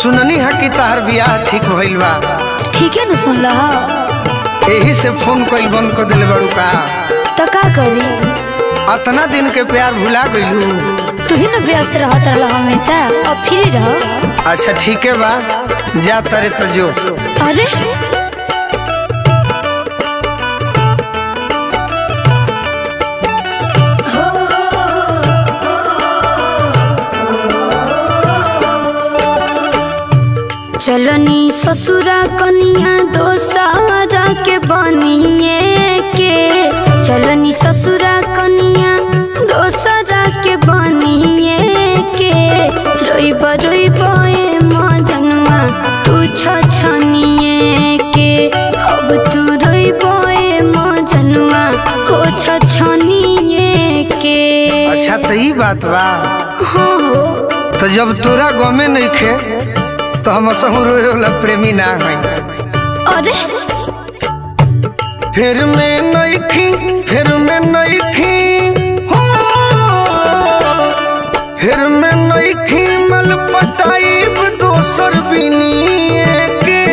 सुननी है कि तहर बियाह ठीक भइल बा। ठीक है न सुन लहा। यही से फोन कइल बंद कर दिले बड़ू का। तो का करी? अतना दिन के प्यार भुला गइलू। तू ही न व्यस्त रहत रहला हमेशा, अब फ्री रह। अच्छा ठीक है बा, जा तरे तो जो। अरे चलनी ससुरा कनिया दोसारा के बनिए के। चलनी ससुरा कनिया दोसारा के बनिए के। रोइब रोइब ए मजनुआ तू छछनिए के। अब तू रोइब ए मजनुआ हो छछनिए के। अच्छा तो ई बात बा। हाँ हो। तो जब तोरा गमे नहीं खे तो हम रोए वाला प्रेमी ना है। अरे फिर मैं नहीं खी, फिर मैं नहीं खी हो, फिर मैं नहीं खी मल पटाइब दोसर बिनिए के।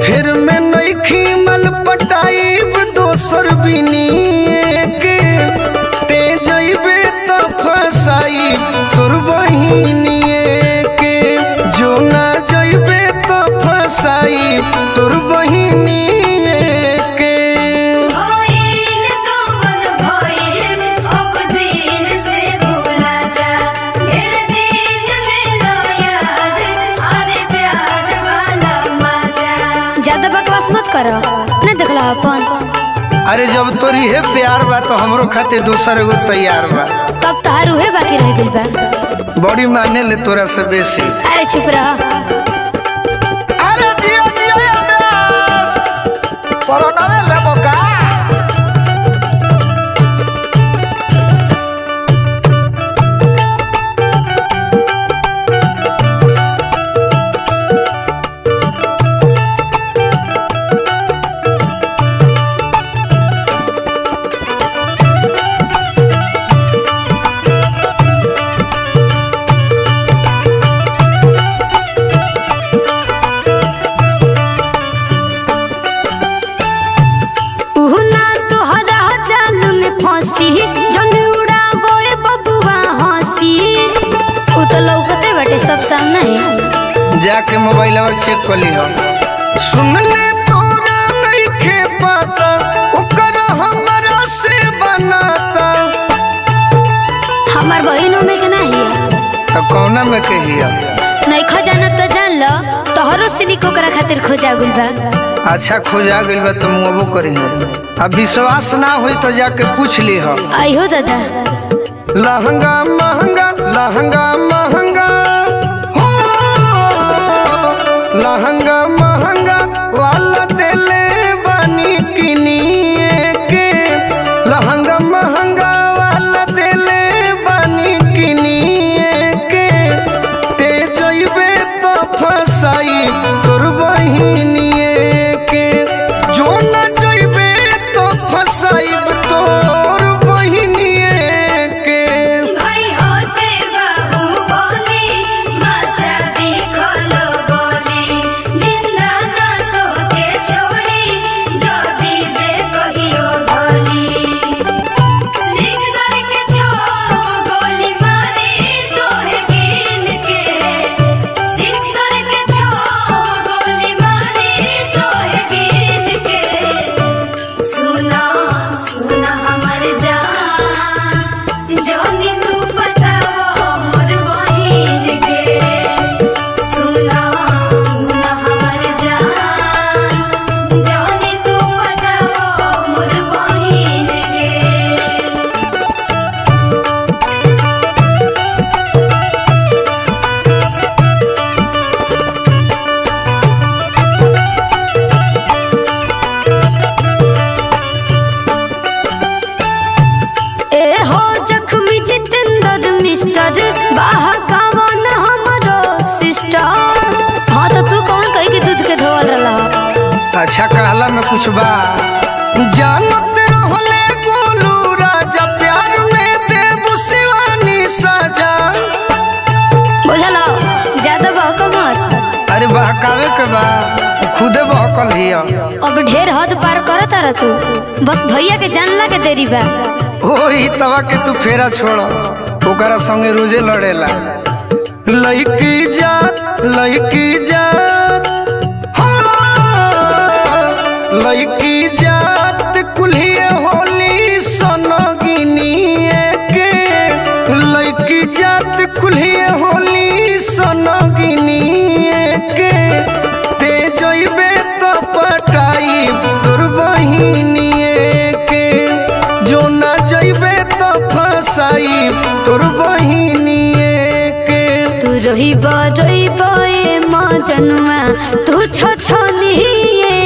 फिर मैं नहीं खी मल पटाइब दोसर बिनिए के। ते जइबे तो फसाई तोर बहिनिए के। जो ना जइबे तो फसाई तोर बहिनिए के। भइल तो मन भइल, अब दिन से भूला जा। ढेर दिन ले लो याद, अरे प्यार वाला मजा। ज्यादा बकवास मत करो, न देखला अपन। अरे जब तोरी है प्यार बा तो हमरो खातिर दूसर एगो तैयार बा। तब तहार उहे बाकी रह गइल बा। बड़ी माने ले तोरा से बेसी। अरे चुप रह। अरे जियो जियो या बेस कोरोना में लेबो का। सब सामने है। जाके मोबाइल और चेक कर ली हो। सुन ले तोरा नहीं खे पाता ओकर हमरा से बनाता। हमार बहिनों में के नहीं है तो कौना में कहिया? नहीं खजाना तो जान लो, तोहरो सिनी को करा खातिर खोजा गुल बा। अच्छा खोजा गइल बा तो मुबो करी हो। अब विश्वास ना होई तो जाके पूछ ली हो। आई हो दादा। लहंगा महंगा, लहंगा महंगा हो, लहंगा महंगा वाला दिले बनी किनिए के। लहंगा महंगा वाला दिले बनी किनिए के। ते जइबे तो फसाई तोर बहिनिए के। जो ना जइबे तो फसाई तोर बहिनिए के। भाई होते बाबू बोली, मचा देखलो बोली। जिंदा ना तोके छोड़ी, जो दीजे कहियो भोली। सिक्सर के छो गोली मारी तोहे गिन के। सिक्सर के छो गोली मारी तोहे गिन के। सुना सुना हमर जान, जोनी तू बतावो मोर बहिन के। सुना सुना हमर जान, जोनी तू बतावो मोर बहिन के। ए हो जख्मी जितेंद्र मिस्टर बाहा कावन हमरो सिस्टर। हाँ तो तू कौन कही कि दूध के धोवल रहा? अच्छा कहला में कुछ बा। जानत रहले गोलू राजा प्यार में देबू शिवानी सजा। बुझलो ज्यादा बहको मत। के बा खुदे बहकल हिया। अब ढेर हद पार करत तारा तू, बस भैया के जानला के देरी बा। ओही तवा के तू फेरा छोड़, ओकरा संगे रोजे लड़ेला। लड़की जात लड़की जात कुल्हिए होली सनगिनिए के, लड़की जात कुल्हिए होली सनगिनिए के। ते जइबे तो पटाई तोर बहिनिए के, जो ना जइबे तो फसाई तोर बहिनिए के। तू रही बा ए मजनुआ, तू छछनिए